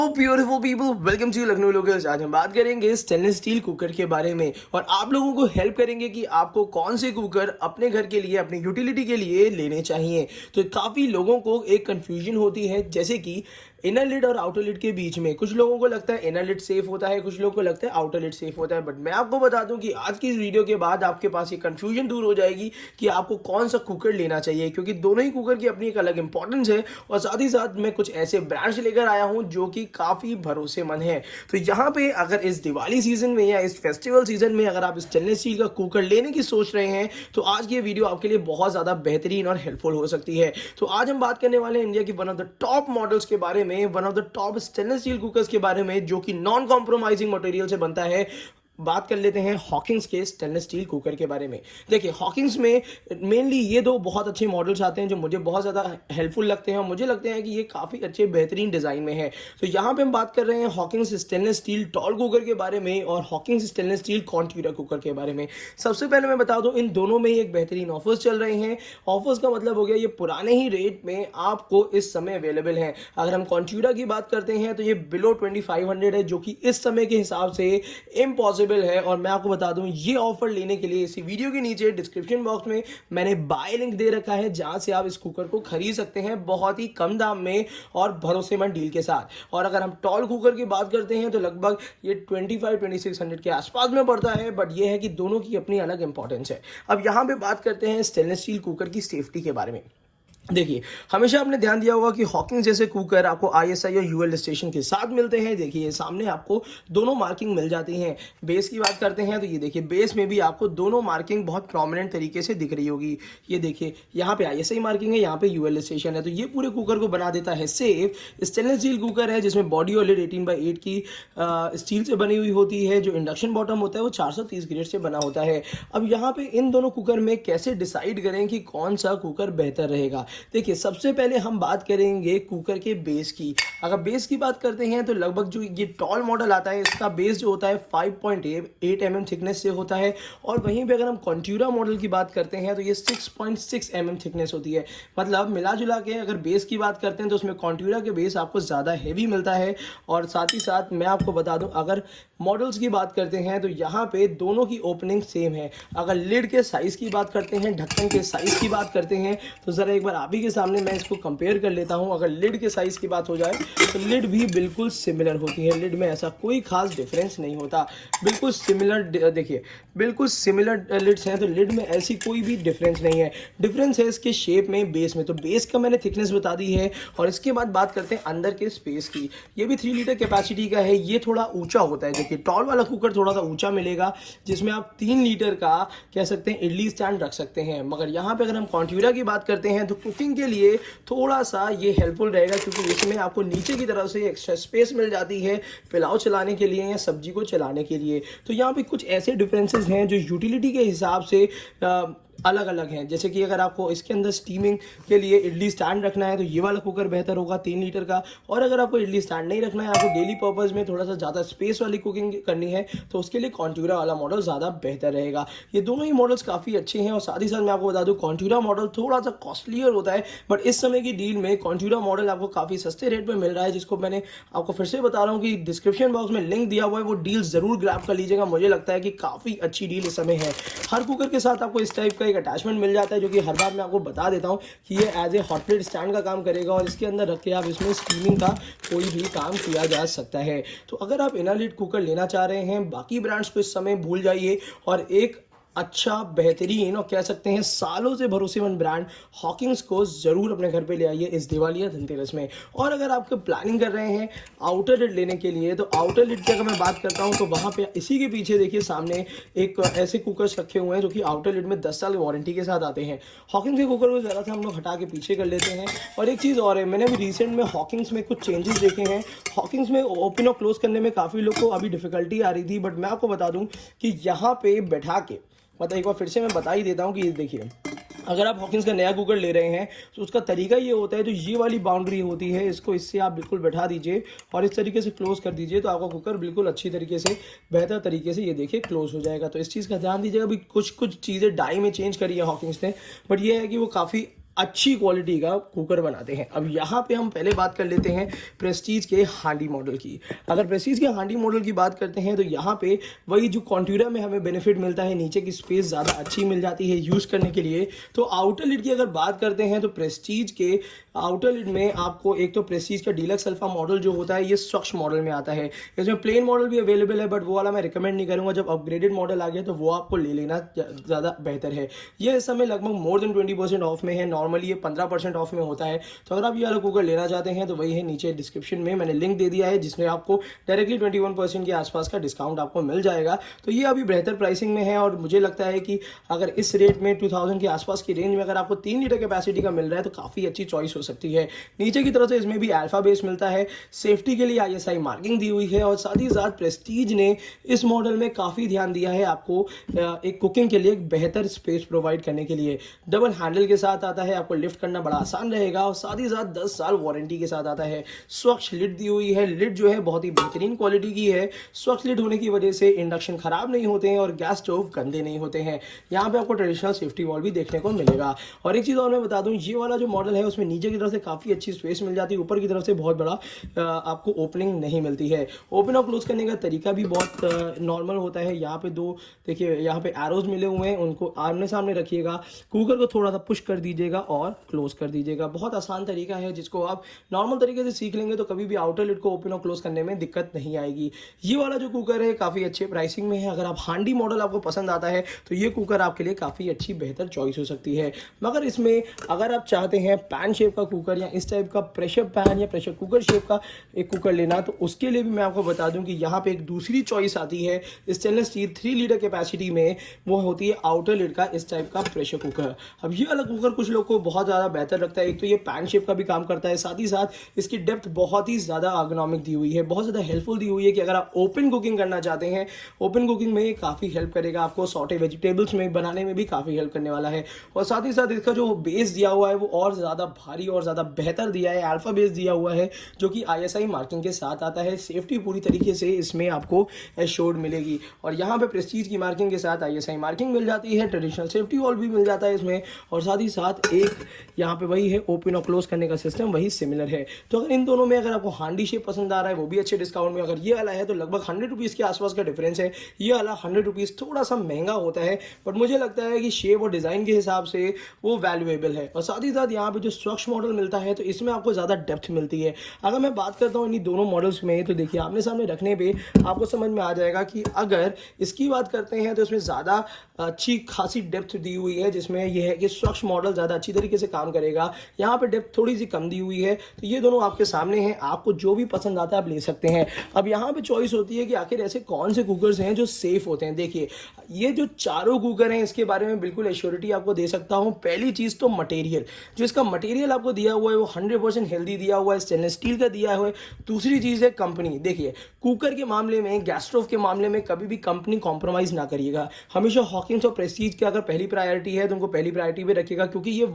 Beautiful people, welcome to Lucknow locals. आज हम बात करेंगे स्टेनलेस स्टील कुकर के बारे में और आप लोगों को हेल्प करेंगे कि आपको कौन से कुकर अपने घर के लिए, अपनी यूटिलिटी के लिए लेने चाहिए। तो काफ़ी लोगों को एक कंफ्यूजन होती है, जैसे कि इनर लिड और आउटर लिड के बीच में। कुछ लोगों को लगता है इनर लिड सेफ होता है, कुछ लोगों को लगता है आउटर लिड सेफ होता है। बट मैं आपको बता दूं कि आज की इस वीडियो के बाद आपके पास ये कंफ्यूजन दूर हो जाएगी कि आपको कौन सा कुकर लेना चाहिए, क्योंकि दोनों ही कुकर की अपनी एक अलग इंपॉर्टेंस है। और साथ ही साथ मैं कुछ ऐसे ब्रांड्स लेकर आया हूं जो कि काफ़ी भरोसेमंद है। तो यहाँ पे अगर इस दिवाली सीजन में या इस फेस्टिवल सीजन में अगर आप स्टेनलेस स्टील का कुकर लेने की सोच रहे हैं तो आज की ये वीडियो आपके लिए बहुत ज़्यादा बेहतरीन और हेल्पफुल हो सकती है। तो आज हम बात करने वाले हैं इंडिया की one of the top models के बारे में, one of the top stainless steel cookers के बारे में, जो कि नॉन कॉम्प्रोमाइजिंग मटेरियल से बनता है। बात कर लेते हैं हॉकिंस के स्टेनलेस स्टील कुकर के बारे में। देखिए, हॉकिंस में मेनली ये दो बहुत अच्छे मॉडल्स आते हैं जो मुझे बहुत ज़्यादा हेल्पफुल लगते हैं और मुझे लगते हैं कि ये काफ़ी अच्छे बेहतरीन डिज़ाइन में है। तो यहाँ पे हम बात कर रहे हैं Hawkins stainless steel tall cooker के बारे में और Hawkins stainless steel Contura cooker के बारे में। सबसे पहले मैं बता दूँ, इन दोनों में एक बेहतरीन ऑफर्स चल रहे हैं। ऑफर्स का मतलब हो गया ये पुराने ही रेट में आपको इस समय अवेलेबल है। अगर हम कॉन्ट्यूरा की बात करते हैं तो ये बिलो 2500 है, जो कि इस समय के हिसाब से इम्पॉसिबल है। और मैं आपको बता दूं, ये ऑफर लेने के लिए इसी वीडियो के नीचे डिस्क्रिप्शन बॉक्स में मैंने बाय लिंक दे रखा है, जहां से आप इस कुकर को खरीद सकते हैं बहुत ही कम दाम में और भरोसेमंद डील के साथ। और अगर हम टॉल कुकर की बात करते हैं तो लगभग ये 2500-2600 के आसपास में पड़ता है। बट ये है कि दोनों की अपनी अलग इंपॉर्टेंस है। अब यहां पे बात करते हैं स्टेनलेस स्टील कुकर की सेफ्टी के बारे में। देखिए, हमेशा आपने ध्यान दिया होगा कि हॉकिंस जैसे कुकर आपको आईएसआई और यूएल स्टेशन के साथ मिलते हैं। देखिए, सामने आपको दोनों मार्किंग मिल जाती हैं। बेस की बात करते हैं तो ये देखिए, बेस में भी आपको दोनों मार्किंग बहुत प्रोमिनेंट तरीके से दिख रही होगी। ये देखिए, यहाँ पे आईएसआई मार्किंग है, यहाँ पे यूएल स्टेशन है। तो ये पूरे कुकर को बना देता है सेफ। स्टेनलेस स्टील कुकर है जिसमें बॉडी और लिड 18x8 की स्टील से बनी हुई होती है। जो इंडक्शन बॉटम होता है वो 430 ग्रेड से बना होता है। अब यहाँ पे इन दोनों कुकर में कैसे डिसाइड करें कि कौन सा कुकर बेहतर रहेगा। देखिए, सबसे पहले हम बात करेंगे कुकर के बेस की। अगर बेस की बात करते हैं तो लगभग जो ये टॉल मॉडल आता है इसका बेस जो होता है 5.8 mm थिकनेस से होता है। और वहीं पे अगर हम कॉन्ट्यूरा मॉडल की बात करते हैं तो ये 6.6 mm थिकनेस होती है। मतलब मिला जुला के अगर बेस की बात करते हैं तो उसमें कॉन्ट्यूरा के बेस आपको ज़्यादा हैवी मिलता है। और साथ ही साथ मैं आपको बता दूं, अगर मॉडल्स की बात करते हैं तो यहाँ पे दोनों की ओपनिंग सेम है। अगर लिड के साइज़ की बात करते हैं, ढक्कन के साइज़ की बात करते हैं, तो ज़रा एक बार आप ही के सामने मैं इसको कंपेयर कर लेता हूं। अगर लिड के साइज़ की बात हो जाए तो लिड भी बिल्कुल सिमिलर होती है। लिड में ऐसा कोई खास डिफरेंस नहीं होता, बिल्कुल सिमिलर। देखिए, बिल्कुल सिमिलर लिड्स हैं, तो लिड में ऐसी कोई भी डिफरेंस नहीं है। डिफरेंस है इसके शेप में, बेस में। तो बेस का मैंने थिकनेस बता दी है। और इसके बाद बात करते हैं अंदर के स्पेस की। ये भी 3 लीटर कैपेसिटी का है। ये थोड़ा ऊंचा होता है। देखिए, टॉल वाला कुकर थोड़ा सा ऊंचा मिलेगा, जिसमें आप 3 लीटर का कह सकते हैं इडली स्टैंड रख सकते हैं। मगर यहाँ पे अगर हम कॉन्ट्यूरा की बात करते हैं तो कुकिंग के लिए थोड़ा सा ये हेल्पफुल रहेगा, क्योंकि इसमें आपको नीचे की तरफ से एक्स्ट्रा स्पेस मिल जाती है पुलाव चलाने के लिए या सब्जी को चलाने के लिए। तो यहाँ पे कुछ ऐसे डिफरेंसेस हैं जो यूटिलिटी के हिसाब से अलग अलग हैं। जैसे कि अगर आपको इसके अंदर स्टीमिंग के लिए इडली स्टैंड रखना है तो ये वाला कुकर बेहतर होगा 3 लीटर का। और अगर आपको इडली स्टैंड नहीं रखना है, आपको डेली पर्पज़ में थोड़ा सा ज़्यादा स्पेस वाली कुकिंग करनी है, तो उसके लिए कॉन्ट्यूरा वाला मॉडल ज़्यादा बेहतर रहेगा। ये दोनों ही मॉडल्स काफ़ी अच्छे हैं। और साथ ही साथ मैं आपको बता दूँ, कॉन्ट्यूरा मॉडल थोड़ा सा कॉस्टलियर होता है, बट इस समय की डील में कॉन्ट्यूरा मॉडल आपको काफ़ी सस्ते रेट में मिल रहा है, जिसको मैंने आपको फिर से बता रहा हूँ कि डिस्क्रिप्शन बॉक्स में लिंक दिया हुआ है। वो डील ज़रूर ग्रैब कर लीजिएगा। मुझे लगता है कि काफ़ी अच्छी डील इस समय है। हर कुकर के साथ आपको इस टाइप का एक अटैचमेंट मिल जाता है, जो कि हर बार मैं आपको बता देता हूं कि ये as a hot plate stand का काम करेगा। और इसके अंदर रख के आप इसमें स्टीमिंग का कोई भी काम किया जा सकता है। तो अगर आप इनर लिड कुकर लेना चाह रहे हैं, बाकी ब्रांड्स को इस समय भूल जाइए और एक अच्छा, बेहतरीन और कह सकते हैं सालों से भरोसेमंद ब्रांड हॉकिंस को ज़रूर अपने घर पे ले आइए इस दिवाली या धनतेरस में। और अगर आपको प्लानिंग कर रहे हैं आउटर लिड लेने के लिए, तो आउटर लिड की अगर मैं बात करता हूं तो वहां पे इसी के पीछे देखिए सामने एक ऐसे कुकर्स रखे हुए हैं जो कि आउटर लिड में 10 साल वारंटी के साथ आते हैं। हॉकिंस के कुकर को ज़रा सा हम लोग हटा के पीछे कर लेते हैं। और एक चीज़ और है, मैंने अभी रिसेंट में हॉकिंस में कुछ चेंजेस देखे हैं। हॉकिंस में ओपन और क्लोज करने में काफ़ी लोग को अभी डिफिकल्टी आ रही थी, बट मैं आपको बता दूँ कि यहाँ पे बैठा के, मतलब एक बार फिर से मैं बता ही देता हूँ कि देखिए, अगर आप हॉकिंस का नया कुकर ले रहे हैं तो उसका तरीका ये होता है, जो ये वाली बाउंड्री होती है इसको इससे आप बिल्कुल बैठा दीजिए और इस तरीके से क्लोज कर दीजिए, तो आपका कुकर बिल्कुल अच्छी तरीके से बेहतर तरीके से ये देखिए क्लोज हो जाएगा। तो इस चीज़ का ध्यान दीजिएगा। अभी कुछ चीज़ें डाई में चेंज करी है हॉकिंस ने, बट ये है कि वो काफ़ी अच्छी क्वालिटी का कुकर बनाते हैं। अब यहाँ पे हम पहले बात कर लेते हैं प्रेस्टीज के हांडी मॉडल की। अगर प्रेस्टीज के हांडी मॉडल की बात करते हैं तो यहाँ पे वही जो कॉन्ट्यूरा में हमें बेनिफिट मिलता है, नीचे की स्पेस ज़्यादा अच्छी मिल जाती है यूज़ करने के लिए। तो आउटर लिड की अगर बात करते हैं तो प्रेस्टीज के आउटर लिड में आपको एक तो प्रेस्टीज का डीलक्स अल्फा मॉडल जो होता है ये स्वच्छ मॉडल में आता है। इसमें प्लेन मॉडल भी अवेलेबल है, बट वो वाला मैं रिकमेंड नहीं करूँगा। जब अपग्रेडेड मॉडल आ गया तो वो आपको ले लेना ज़्यादा बेहतर है। ये इस समय लगभग मोर देन 20% ऑफ में है। नॉर्मली ये 15% ऑफ में होता है। तो अगर आप ये वाला कुकर लेना चाहते हैं तो वही है, नीचे डिस्क्रिप्शन में मैंने लिंक दे दिया है जिसमें आपको डायरेक्टली 21% के आसपास का डिस्काउंट आपको मिल जाएगा। तो ये अभी बेहतर प्राइसिंग में है और मुझे लगता है कि अगर इस रेट में 2000 के आसपास की रेंज में अगर आपको 3 लीटर कैपेसिटी का मिल रहा है तो काफ़ी अच्छी चॉइस हो सकती है। नीचे की तरफ से इसमें भी अल्फा बेस मिलता है, सेफ्टी के लिए ISI मार्किंग दी हुई है और साथ ही साथ प्रेस्टीज ने इस मॉडल में काफ़ी ध्यान दिया है आपको एक कुकिंग के लिए एक बेहतर स्पेस प्रोवाइड करने के लिए। डबल हैंडल के साथ आता है, आपको लिफ्ट करना बड़ा आसान रहेगा और साथ ही साथ 10 साल वारंटी के साथ आता है। स्वच्छ लिड दी हुई है, लिड जो है बहुत ही बेहतरीन क्वालिटी की है। स्वच्छ लिड होने की वजह से इंडक्शन खराब नहीं होते हैं और गैस स्टोव गंदे नहीं होते हैं। यहाँ पे आपको ट्रेडिशनल सेफ्टी वॉल भी देखने को मिलेगा। और एक चीज़ और मैं बता दूं, ये वाला जो मॉडल है उसमें नीचे की तरफ से काफ़ी अच्छी स्पेस मिल जाती है, ऊपर की तरफ से बहुत बड़ा आपको ओपनिंग नहीं मिलती है। ओपन और क्लोज करने का तरीका भी बहुत नॉर्मल होता है। यहाँ पे दो देखिए, यहाँ पे एरोज मिले हुए हैं, उनको आमने सामने रखिएगा, कुकर को थोड़ा सा पुश कर दीजिएगा और क्लोज कर दीजिएगा। बहुत आसान तरीका है जिसको आप नॉर्मल तरीके से सीख लेंगे तो कभी भी आउटर लिड को ओपन और क्लोज करने में दिक्कत नहीं आएगी। ये वाला जो कुकर है काफ़ी अच्छे प्राइसिंग में है। अगर आप हांडी मॉडल आपको पसंद आता है तो ये कुकर आपके लिए काफ़ी अच्छी बेहतर चॉइस हो सकती है। मगर इसमें अगर आप चाहते हैं पैन शेप का कुकर या इस टाइप का प्रेशर पैन या प्रेशर कुकर शेप का एक कुकर लेना, तो उसके लिए भी मैं आपको बता दूं कि यहाँ पे एक दूसरी चॉइस आती है स्टेनलेस स्टील 3 लीटर कैपेसिटी में, वो होती है आउटर लिड का इस टाइप का प्रेशर कुकर। अब ये वाला कुकर कुछ लोग को बहुत ज़्यादा बेहतर लगता है। एक तो ये पैन शेप का भी काम करता है, साथ ही साथ इसकी डेप्थ बहुत ही ज़्यादा एर्गोनॉमिक दी हुई है, बहुत ज़्यादा हेल्पफुल दी हुई है कि अगर आप ओपन कुकिंग करना चाहते हैं, ओपन कुकिंग में ये काफ़ी हेल्प करेगा आपको। सॉटे वेजिटेबल्स में बनाने में भी काफ़ी हेल्प करने वाला है। और साथ ही साथ इसका जो बेस दिया हुआ है वो और ज़्यादा भारी और ज़्यादा बेहतर दिया है, अल्फा बेस दिया हुआ है जो कि ISI मार्किंग के साथ आता है। सेफ्टी पूरी तरीके से इसमें आपको एश्योर्ड मिलेगी और यहाँ पे प्रेस्टीज की मार्किंग के साथ ISI मार्किंग मिल जाती है, ट्रेडिशनल सेफ्टी वॉल भी मिल जाता है इसमें और साथ ही साथ एक यहाँ पे वही है ओपन और क्लोज करने का सिस्टम वही सिमिलर है। तो अगर इन दोनों में अगर आपको हांडी शेप पसंद आ रहा है वो भी अच्छे डिस्काउंट में, अगर ये वाला है तो लगभग 100 रुपीज़ के आसपास का डिफरेंस है। ये वाला 100 रुपीज़ थोड़ा सा महंगा होता है, बट मुझे लगता है कि शेप और डिज़ाइन के हिसाब से वो वैल्यूएबल है। और साथ ही साथ यहाँ पे जो स्वच्छ मॉडल मिलता है तो इसमें आपको ज़्यादा डेप्थ मिलती है। अगर मैं बात करता हूँ इन दोनों मॉडल्स में तो देखिए आमने सामने रखने पे आपको समझ में आ जाएगा कि अगर इसकी बात करते हैं तो इसमें ज़्यादा अच्छी खासी डेप्थ दी हुई है, जिसमें यह है कि स्वच्छ मॉडल ज़्यादा अच्छी तरीके से काम करेगा। यहाँ पे डेप्थ थोड़ी सी कम दी हुई है। तो ये दोनों आपके सामने हैं, आपको जो भी पसंद आता है आप ले सकते हैं। अब यहाँ पे चॉइस होती है कि आखिर ऐसे कौन से कुकर्स हैं जो सेफ होते हैं। देखिए ये जो चारों कुकर हैं इसके बारे में बिल्कुल एश्योरिटी आपको दे सकता हूँ। पहली चीज़ तो मटेरियल, जो इसका मटेरियल आपको दिया हुआ है वो 100% हेल्दी दिया हुआ है, स्टेनलेस स्टील का दिया हुआ है। दूसरी चीज़ है कंपनी। देखिए कुकर के मामले में, गैस स्टोव के मामले में कभी भी कंपनी कॉम्प्रोमाइज़ ना करिएगा। हमेशा हॉकिंस और प्रेस्टीज की अगर पहली प्रायोरिटी है तो उनको पहली प्रायोरिटी पे रखिएगा, क्योंकि ये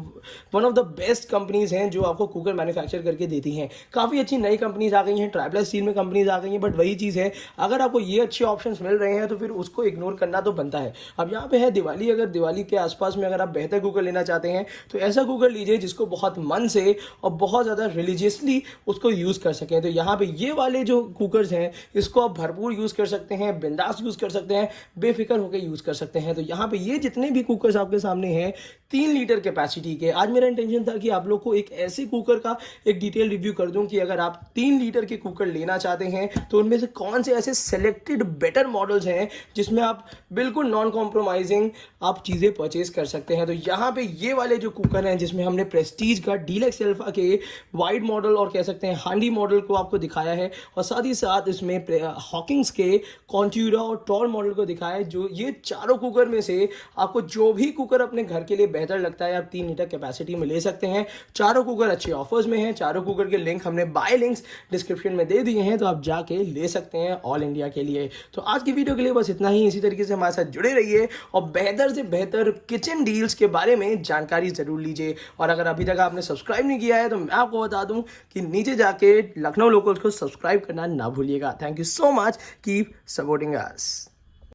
one of the best companies हैं जो आपको कुकर मैन्युफैक्चर करके देती हैं। काफ़ी अच्छी नई कंपनीज आ गई हैं, ट्राइप्लस स्टील में कंपनीज आ गई हैं, बट वही चीज़ है अगर आपको ये अच्छे ऑप्शंस मिल रहे हैं तो फिर उसको इग्नोर करना तो बनता है। अब यहाँ पे है दिवाली, अगर दिवाली के आसपास में अगर आप बेहतर कुकर लेना चाहते हैं तो ऐसा कुकर लीजिए जिसको बहुत मन से और बहुत ज़्यादा रिलीजियसली उसको यूज़ कर सकें। तो यहाँ पे ये वाले जो कुकर्स हैं इसको आप भरपूर यूज़ कर सकते हैं, बिंदास यूज़ कर सकते हैं, बेफिक्र होकर यूज़ कर सकते हैं। तो यहाँ पे ये जितने भी कुकर्स आपके सामने हैं 3 लीटर कैपेसिटी के, आज मेरा इंटेंशन था कि आप लोग को एक ऐसे कुकर का एक डिटेल रिव्यू कर दूं कि अगर आप 3 लीटर के कुकर लेना चाहते हैं तो उनमें से कौन से ऐसे सेलेक्टेड बेटर मॉडल्स हैं जिसमें आप बिल्कुल नॉन कॉम्प्रोमाइजिंग आप चीज़ें परचेज कर सकते हैं। तो यहाँ पे ये वाले जो कुकर हैं जिसमें हमने प्रेस्टीज का डीलक्स अल्फा के वाइड मॉडल और कह सकते हैं हांडी मॉडल को आपको दिखाया है और साथ ही साथ इसमें हॉकिंग्स के कॉन्ट्यूरा और टॉल मॉडल को दिखाया है। जो ये चारों कुकर में से आपको जो भी कुकर अपने घर के लिए बेहतर लगता है आप 3 लीटर कैपेसिटी में ले सकते हैं। चारों कुकर अच्छे ऑफर्स में हैं। चारों कुकर के लिंक हमने बाय लिंक्स डिस्क्रिप्शन में दे दिए हैं, तो आप जाके ले सकते हैं ऑल इंडिया के लिए। तो आज की वीडियो के लिए बस इतना ही। इसी तरीके से हमारे साथ जुड़े रहिए और बेहतर से बेहतर किचन डील्स के बारे में जानकारी जरूर लीजिए। और अगर अभी तक आपने सब्सक्राइब नहीं किया है तो मैं आपको बता दूं कि नीचे जाके लखनऊ लोकल्स को सब्सक्राइब करना ना भूलिएगा। Thank you so much, keep supporting us.